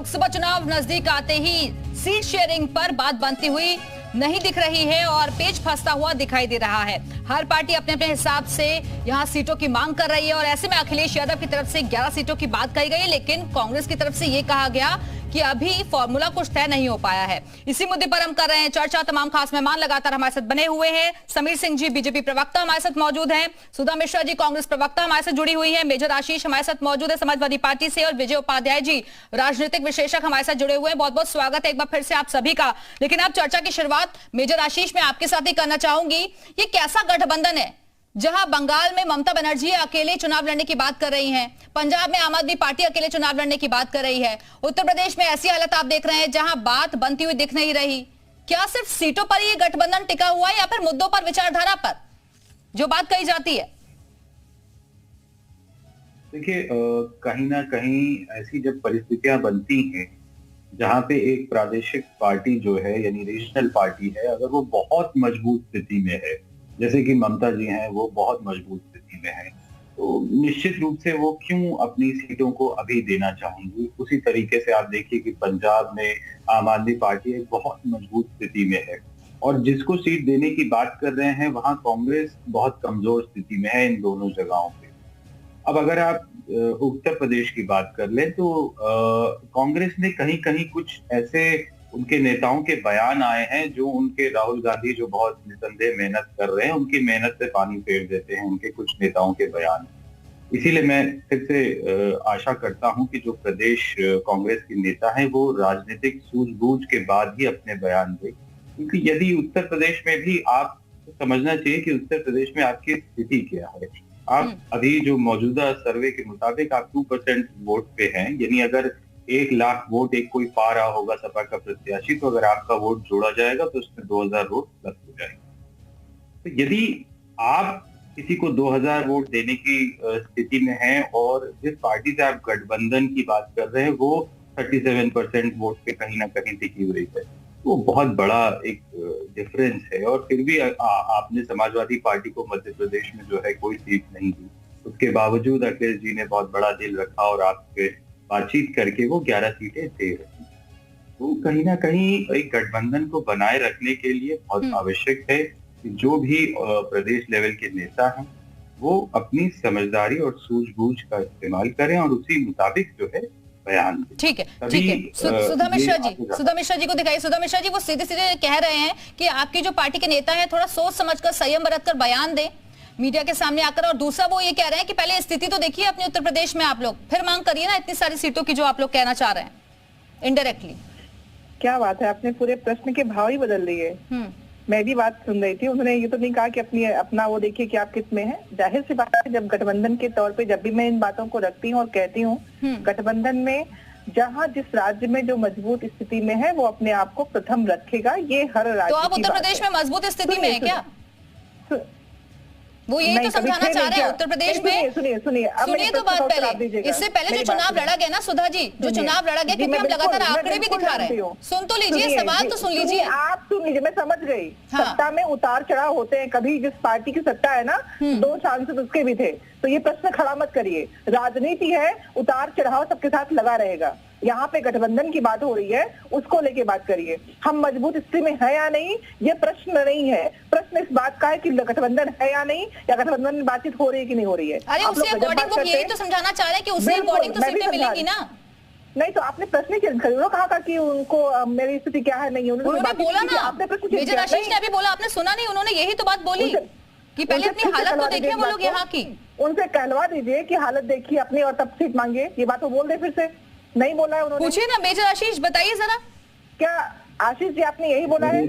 लोकसभा चुनाव नजदीक आते ही सीट शेयरिंग पर बात बनती हुई नहीं दिख रही है और पेच फंसता हुआ दिखाई दे रहा है। हर पार्टी अपने अपने हिसाब से यहां सीटों की मांग कर रही है और ऐसे में अखिलेश यादव की तरफ से 11 सीटों की बात कही गई, लेकिन कांग्रेस की तरफ से ये कहा गया कि अभी फॉर्मूला कुछ तय नहीं हो पाया है। इसी मुद्दे पर हम कर रहे हैं चर्चा। तमाम खास मेहमान लगातार हमारे साथ बने हुए हैं। समीर सिंह जी बीजेपी प्रवक्ता हमारे साथ मौजूद हैं, सुधा मिश्रा जी कांग्रेस प्रवक्ता हमारे साथ जुड़ी हुई है, मेजर आशीष हमारे साथ मौजूद है समाजवादी पार्टी से, और विजय उपाध्याय जी राजनीतिक विश्लेषक हमारे साथ जुड़े हुए हैं। बहुत बहुत स्वागत है एक बार फिर से आप सभी का। लेकिन अब चर्चा की शुरुआत मेजर आशीष मैं आपके साथ ही करना चाहूंगी। ये कैसा गठबंधन है जहां बंगाल में ममता बनर्जी अकेले चुनाव लड़ने की बात कर रही हैं, पंजाब में आम आदमी पार्टी अकेले चुनाव लड़ने की बात कर रही है, उत्तर प्रदेश में ऐसी हालत आप देख रहे हैं जहां बात बनती हुई दिख नहीं रही। क्या सिर्फ सीटों पर ये गठबंधन टिका हुआ है या फिर मुद्दों पर, विचारधारा पर जो बात कही जाती है? देखिए, कहीं ना कहीं ऐसी जब परिस्थितियां बनती हैं जहां पे एक प्रादेशिक पार्टी जो है यानी रीजनल पार्टी है, अगर वो बहुत मजबूत स्थिति में है, जैसे कि ममता जी हैं, वो बहुत मजबूत स्थिति में है, तो निश्चित रूप से वो क्यों अपनी सीटों को अभी देना चाहेंगी। उसी तरीके से आप देखिए कि पंजाब में आम आदमी पार्टी एक बहुत मजबूत स्थिति में है और जिसको सीट देने की बात कर रहे हैं वहां कांग्रेस बहुत कमजोर स्थिति में है इन दोनों जगहों पे। अब अगर आप उत्तर प्रदेश की बात कर लें तो कांग्रेस ने कहीं कहीं कुछ ऐसे उनके नेताओं के बयान आए हैं जो उनके राहुल गांधी जो बहुत निसंदेह मेहनत कर रहे हैं, उनकी मेहनत से पानी फेर देते हैं उनके कुछ नेताओं के बयान। इसीलिए मैं फिर से आशा करता हूं कि जो प्रदेश कांग्रेस के नेता हैं वो राजनीतिक सूझबूझ के बाद ही अपने बयान दें, क्योंकि यदि उत्तर प्रदेश में भी आप समझना चाहिए कि उत्तर प्रदेश में आपकी स्थिति क्या है। आप अभी जो मौजूदा सर्वे के मुताबिक आप 2% वोट पे हैं, यानी अगर 1 लाख वोट एक कोई पा रहा होगा सपा का प्रत्याशी, तो अगर आपका वोट जोड़ा जाएगा तो उसमें 2000 वोट प्लस हो जाएंगे। तो यदि आप किसी को 2000 वोट देने की स्थिति में हैं और जिस पार्टी से आप गठबंधन की बात कर रहे हैं वो 37% वोट पे कहीं ना कहीं टिकी हुई है, वो बहुत बड़ा एक डिफरेंस है। और फिर भी आपने समाजवादी पार्टी को मध्य प्रदेश में जो है कोई सीट नहीं दी, उसके बावजूद अखिलेश जी ने बहुत बड़ा दिल रखा और आपके बातचीत करके वो 11 सीटें दे रही। तो कहीं ना कहीं एक गठबंधन को बनाए रखने के लिए बहुत आवश्यक है कि जो भी प्रदेश लेवल के नेता हैं वो अपनी समझदारी और सूझबूझ का इस्तेमाल करें और उसी मुताबिक जो है बयान दें। ठीक है, ठीक है। सुधा मिश्रा जी को दिखाइए। सुधा मिश्रा जी वो सीधे सीधे कह रहे हैं कि आपकी जो पार्टी के नेता है थोड़ा सोच समझकर संयम बरतकर बयान दें मीडिया के सामने आकर, और दूसरा वो ये कह रहे हैं कि पहले स्थिति तो देखिए अपने उत्तर प्रदेश में आप लोग, फिर मांग करिए ना इतनी सारी सीटों की जो आप लोग कहना चाह रहे हैं इनडायरेक्टली। क्या बात है, आपने पूरे प्रश्न के भाव ही बदल दिए। मैं भी बात सुन रही थी, उन्होंने ये तो नहीं कहा कि अपना वो देखिए कि आप किस में है। जाहिर सी बात है, जब गठबंधन के तौर पे जब भी मैं इन बातों को रखती हूँ और कहती हूँ, गठबंधन में जहाँ जिस राज्य में जो मजबूत स्थिति में है वो अपने आप को प्रथम रखेगा। ये हर राज्य तो आप उत्तर प्रदेश में मजबूत स्थिति में है क्या? वो यही तो समझाना चाह रहे हैं उत्तर प्रदेश में। सुनिए तो बात पहले, इससे पहले जो चुनाव लड़ा गया ना सुधा जी, जो चुनाव लड़ा गया, क्योंकि हम लगातार आंकड़े भी दिखा रहे हैं, सुन तो लीजिए, सवाल तो सुन लीजिए। आप सुन लीजिए, मैं समझ गई। सत्ता में उतार चढ़ाव होते हैं, कभी जिस पार्टी की सत्ता है ना 2 सांसद उसके भी थे, तो ये प्रश्न खड़ा मत करिए। राजनीति है, उतार चढ़ाव सबके साथ लगा रहेगा। यहाँ पे गठबंधन की बात हो रही है, उसको लेके बात करिए। हम मजबूत स्थिति में है या नहीं, ये प्रश्न नहीं है। प्रश्न इस बात का है कि गठबंधन है या नहीं, या गठबंधन में बातचीत हो रही है कि नहीं हो रही है। अरे उससे अकॉर्डिंग वो यही तो समझाना चाह रहे हैं कि उससे अकॉर्डिंग तो सीटें मिलेंगी ना। नहीं तो आपने प्रश्न ही चेंज कर दिया। कहा था कि उनको मेरी स्थिति क्या है, नहीं उन्होंने बोला ना, आपने प्रश्न मेजर आशीष ने अभी बोला, आपने सुना नहीं, उन्होंने यही तो बात बोली कि पहले अपनी हालत तो देखिए वो लोग यहाँ की। उनसे कहलवा दीजिए कि हालत देखिए अपनी और तब सीट मांगिए। ये बात वो बोल दे, फिर से नहीं बोला है उन्होंने। पूछिए ना मेजर आशीष, बताइए जरा। क्या आशीष जी आपने यही बोला है?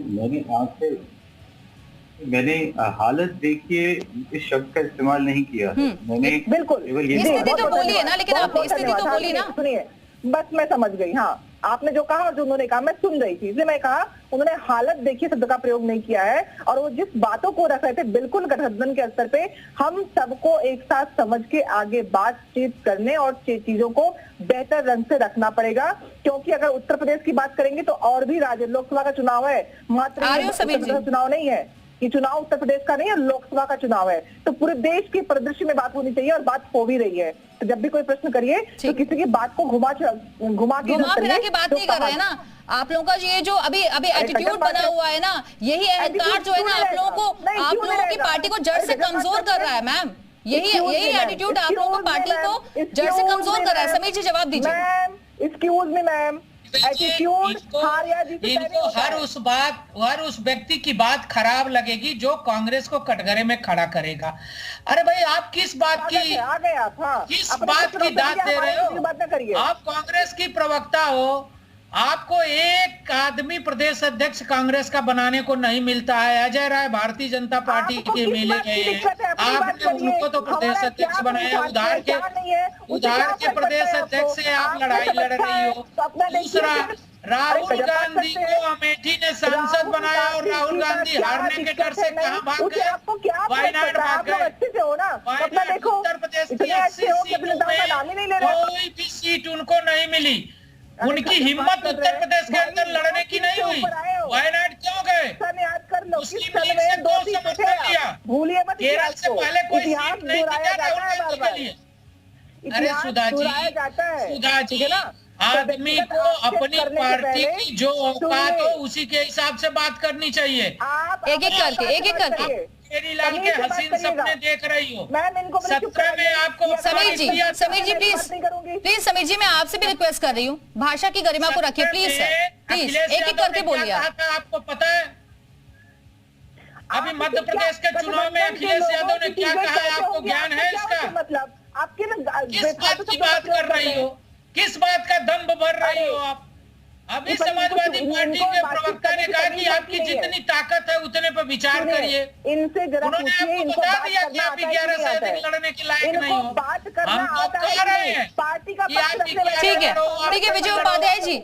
मैंने हालत देखिए इस शब्द का इस्तेमाल नहीं किया। मैंने बिल्कुल स्थिति तो बोली है ना, लेकिन आपने स्थिति तो बोली ना। सुनिए, बस मैं समझ गई। हाँ, आपने जो कहा और जो उन्होंने कहा मैं सुन रही थी, इसलिए मैं कहा उन्होंने हालत देखिए शब्द का प्रयोग नहीं किया है। और वो जिस बातों को रख रहे थे, बिल्कुल गठबंधन के स्तर पे हम सबको एक साथ समझ के आगे बातचीत करने और चीजों को बेहतर रंग से रखना पड़ेगा। क्योंकि अगर उत्तर प्रदेश की बात करेंगे तो और भी राज्य, लोकसभा का चुनाव है, मात्र चुनाव नहीं है। ये चुनाव उत्तर प्रदेश का नहीं है, लोकसभा का चुनाव है, तो पूरे देश के परिदृश्य में बात होनी चाहिए और बात हो भी रही है। तो जब भी कोई प्रश्न करिए तो किसी की बात को घुमा फिरा के बात नहीं कर रहे हैं ना आप लोगों का। ये जो अभी एटीट्यूड बना हुआ है ना, यही अहंकार जो है ना आप लोगों की पार्टी को जड़ से कमजोर कर रहा है मैम। यही एटीट्यूड आप लोगों को पार्टी को जड़ से कमजोर कर रहा है। समीर जी जवाब दीजिए। एक्सक्यूज मी मैम, इनको हर उस व्यक्ति की बात खराब लगेगी जो कांग्रेस को कटघरे में खड़ा करेगा। अरे भाई आप किस बात की दाद दे रहे हो? आप कांग्रेस की प्रवक्ता हो, आपको एक आदमी प्रदेश अध्यक्ष कांग्रेस का बनाने को नहीं मिलता है। अजय राय भारतीय जनता पार्टी के मेले गए हैं, आपने उनको तो प्रदेश अध्यक्ष बनाया। उधार के प्रदेश अध्यक्ष से आप लड़ाई लड़ रही हो। दूसरा, राहुल गांधी को अमेठी ने सांसद बनाया और राहुल गांधी हारने के डर से कहां भाग गए? वायनाड भाग गए। वायनाड उत्तर प्रदेश की 80 सीटों में कोई भी सीट उनको नहीं मिली। उनकी हिम्मत उत्तर प्रदेश के अंदर लड़ने की नहीं हुई। वायनाड क्यों गए? मुस्लिम लीग से 2 समर्थन लिया। केरल से पहले कोई सीट नहीं दिया राहुल गांधी के लिए। अरे सुधा जी आदमी को अपनी पार्टी की जो औकात हो उसी के हिसाब से बात करनी चाहिए। एक एक करके केरीलाल के हसीन सपने देख रही हो। 17 में आपको समीर जी प्लीज समीर जी मैं आपसे भी रिक्वेस्ट कर रही हूँ, भाषा की गरिमा को रखिए प्लीज एक करके बोलिए। आपको पता है अभी मध्य प्रदेश के चुनाव में अखिलेश यादव ने क्या कहा है? आपको ज्ञान है इसका? मतलब आपके किस बात की बात कर रही हो? किस बात का दम्भ भर रही हो आप? अभी समाजवादी पार्टी के प्रवक्ता ने कहा कि आपकी जितनी ताकत है उतने पर विचार करिए। उन्होंने आपको बता दिया कि आप 11 से अधिक लड़ने के लायक नहीं हो। हम तो कह रहे हैं कि आप ठीक है विजय उपाध्याय जी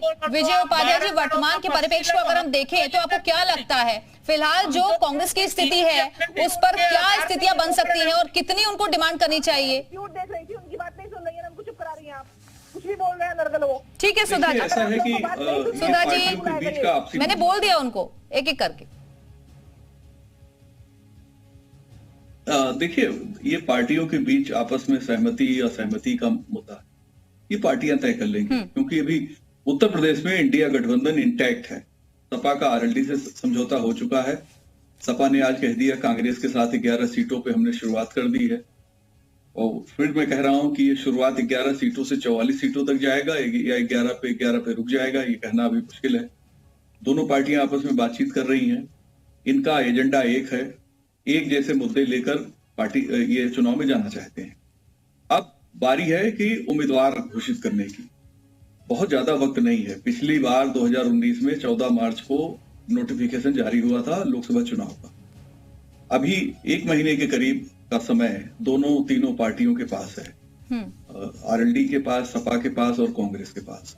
वर्तमान के परिप्रेक्ष्य को अगर हम देखें तो आपको क्या लगता है फिलहाल जो कांग्रेस की स्थिति है उस पर क्या स्थितियां बन सकती है और कितनी उनको डिमांड करनी चाहिए? देख रही थी, उनकी बात नहीं सुन रही है, हमको चुप करा रही है आप, कुछ भी बोल रहे हैं नरगल वो। ठीक है सुधा जी, ऐसा है कि सुधा जी मैंने बोल दिया उनको एक एक करके। देखिए ये पार्टियों के बीच आपस में सहमति या असहमति का मुद्दा है, ये पार्टियां तय कर लेंगी क्योंकि अभी उत्तर प्रदेश में इंडिया गठबंधन इंटैक्ट है। सपा का आरएलडी से समझौता हो चुका है। सपा ने आज कह दिया कांग्रेस के साथ 11 सीटों पे हमने शुरुआत कर दी है और फिर मैं कह रहा हूं कि ये शुरुआत 11 सीटों से 44 सीटों तक जाएगा या 11 पे रुक जाएगा, ये कहना अभी मुश्किल है। दोनों पार्टियां आपस में बातचीत कर रही हैं। इनका एजेंडा एक है, एक जैसे मुद्दे लेकर पार्टी ये चुनाव में जाना चाहते हैं। अब बारी है कि उम्मीदवार घोषित करने की। बहुत ज्यादा वक्त नहीं है। पिछली बार 2019 में 14 मार्च को नोटिफिकेशन जारी हुआ था लोकसभा चुनाव का। अभी 1 महीने के करीब का समय तीनों पार्टियों के पास है, आरएलडी के पास, सपा के पास और कांग्रेस के पास।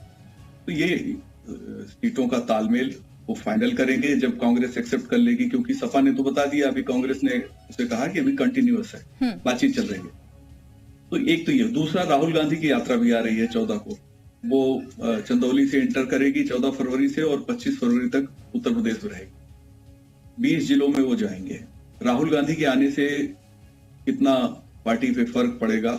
तो ये सीटों का तालमेल वो फाइनल करेंगे जब कांग्रेस एक्सेप्ट कर लेगी, क्योंकि सपा ने तो बता दिया, अभी कांग्रेस ने उसे कहा कि अभी कंटिन्यूअस है, बातचीत चल रही है। तो एक तो ये, दूसरा राहुल गांधी की यात्रा भी आ रही है 14 को। वो चंदौली से इंटर करेगी 14 फरवरी से और 25 फरवरी तक उत्तर प्रदेश में रहेगी। 20 जिलों में वो जाएंगे। राहुल गांधी के आने से कितना पार्टी पे फर्क पड़ेगा,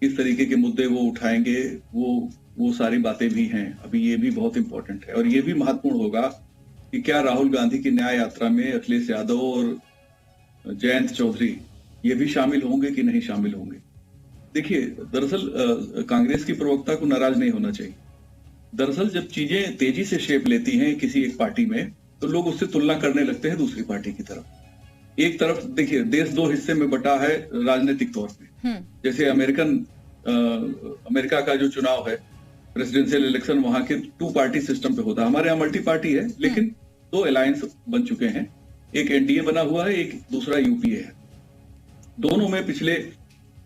किस तरीके के मुद्दे वो उठाएंगे, वो सारी बातें भी हैं। अभी ये भी बहुत इंपॉर्टेंट है और ये भी महत्वपूर्ण होगा कि क्या राहुल गांधी की न्याय यात्रा में अखिलेश यादव और जयंत चौधरी ये भी शामिल होंगे कि नहीं शामिल होंगे। देखिए दरअसल कांग्रेस की प्रवक्ता को नाराज नहीं होना चाहिए। दरअसल जब चीजें तेजी से शेप लेती हैं किसी एक पार्टी में तो लोग उससे तुलना करने लगते हैं दूसरी पार्टी की तरफ। एक तरफ देखिए देश 2 हिस्से में बटा है राजनीतिक तौर पे। जैसे अमेरिका का जो चुनाव है प्रेसिडेंशियल इलेक्शन, वहां के 2 पार्टी सिस्टम पे होता है। हमारे यहाँ मल्टी पार्टी है लेकिन 2 अलायंस बन चुके हैं। एक एनडीए बना हुआ है, एक दूसरा यूपीए है। दोनों में पिछले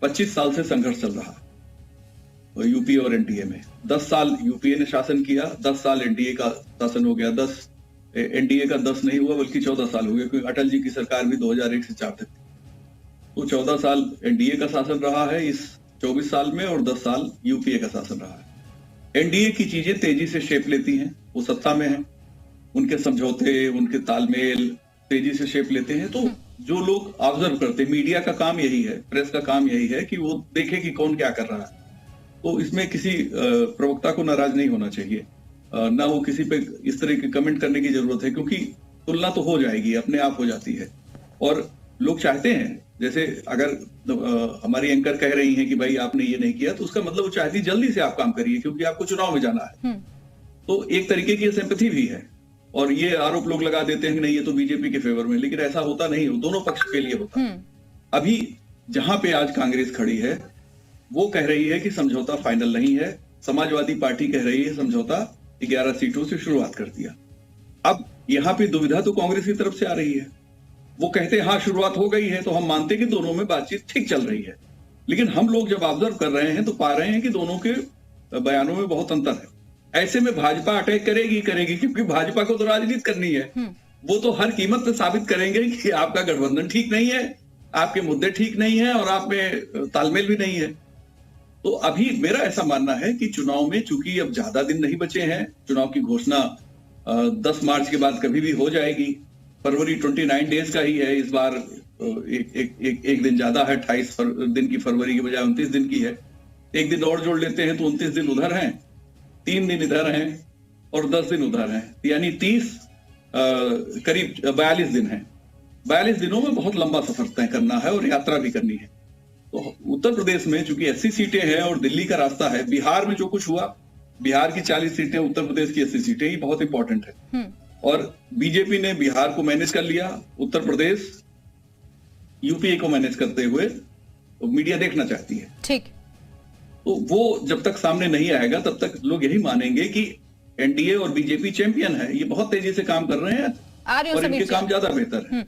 25 साल से संघर्ष चल रहा है यूपीए और एनडीए में। 10 साल यूपीए ने शासन किया, 10 साल एनडीए का शासन हो गया। एनडीए का 10 नहीं हुआ बल्कि 14 साल हो गया, क्योंकि अटल जी की सरकार भी 2001 से 4 तक थी। तो 14 साल एनडीए का शासन रहा है इस 24 साल में और 10 साल यूपीए का शासन रहा है। एनडीए की चीजें तेजी से शेप लेती हैं, वो सत्ता में है, उनके समझौते, उनके तालमेल, तेजी से शेप लेते हैं। तो जो लोग ऑब्जर्व करते हैं, मीडिया का काम यही है, प्रेस का काम यही है कि वो देखे कि कौन क्या कर रहा है। तो इसमें किसी प्रवक्ता को नाराज नहीं होना चाहिए, ना वो किसी पे इस तरह के कमेंट करने की जरूरत है, क्योंकि तुलना तो हो जाएगी, अपने आप हो जाती है। और लोग चाहते हैं, जैसे अगर हमारी एंकर कह रही हैं कि भाई आपने ये नहीं किया, तो उसका मतलब वो चाहती जल्दी से आप काम करिए, क्योंकि आपको चुनाव में जाना है। तो एक तरीके की सिंपैथी भी है। और ये आरोप लोग लगा देते हैं कि नहीं ये तो बीजेपी के फेवर में, लेकिन ऐसा होता नहीं, दोनों पक्ष के लिए होता है। अभी जहां पे आज कांग्रेस खड़ी है वो कह रही है कि समझौता फाइनल नहीं है, समाजवादी पार्टी कह रही है समझौता 11 सीटों से शुरुआत कर दिया। अब यहाँ पे दुविधा तो कांग्रेस की तरफ से आ रही है। वो कहते हैं हाँ शुरुआत हो गई है, तो हम मानते हैं कि दोनों में बातचीत ठीक चल रही है, लेकिन हम लोग जब ऑब्जर्व कर रहे हैं तो पा रहे हैं कि दोनों के बयानों में बहुत अंतर है। ऐसे में भाजपा अटैक करेगी, क्योंकि भाजपा को तो राजनीति करनी है। वो तो हर कीमत पे साबित करेंगे कि आपका गठबंधन ठीक नहीं है, आपके मुद्दे ठीक नहीं है और आप में तालमेल भी नहीं है। तो अभी मेरा ऐसा मानना है कि चुनाव में चूंकि अब ज्यादा दिन नहीं बचे हैं, चुनाव की घोषणा 10 मार्च के बाद कभी भी हो जाएगी। फरवरी 29 डेज का ही है इस बार, एक दिन ज्यादा है, 28 दिन की फरवरी की बजाय 29 दिन की है। एक दिन और जोड़ लेते हैं तो 29 दिन उधर हैं, 3 दिन इधर हैं और 10 दिन उधर हैं, यानी 30 करीब 42 दिन हैं। 42 दिनों में बहुत लंबा सफर तय करना है और यात्रा भी करनी है। तो उत्तर प्रदेश में चूंकि 80 सीटें हैं और दिल्ली का रास्ता है, बिहार में जो कुछ हुआ, बिहार की 40 सीटें, उत्तर प्रदेश की 80 सीटें, ये बहुत इंपॉर्टेंट है। और बीजेपी ने बिहार को मैनेज कर लिया, उत्तर प्रदेश यूपीए को मैनेज करते हुए तो मीडिया देखना चाहती है। ठीक। तो वो जब तक सामने नहीं आएगा तब तक लोग यही मानेंगे कि एनडीए और बीजेपी चैंपियन है, ये बहुत तेजी से काम कर रहे हैं और इनके काम ज्यादा बेहतर है।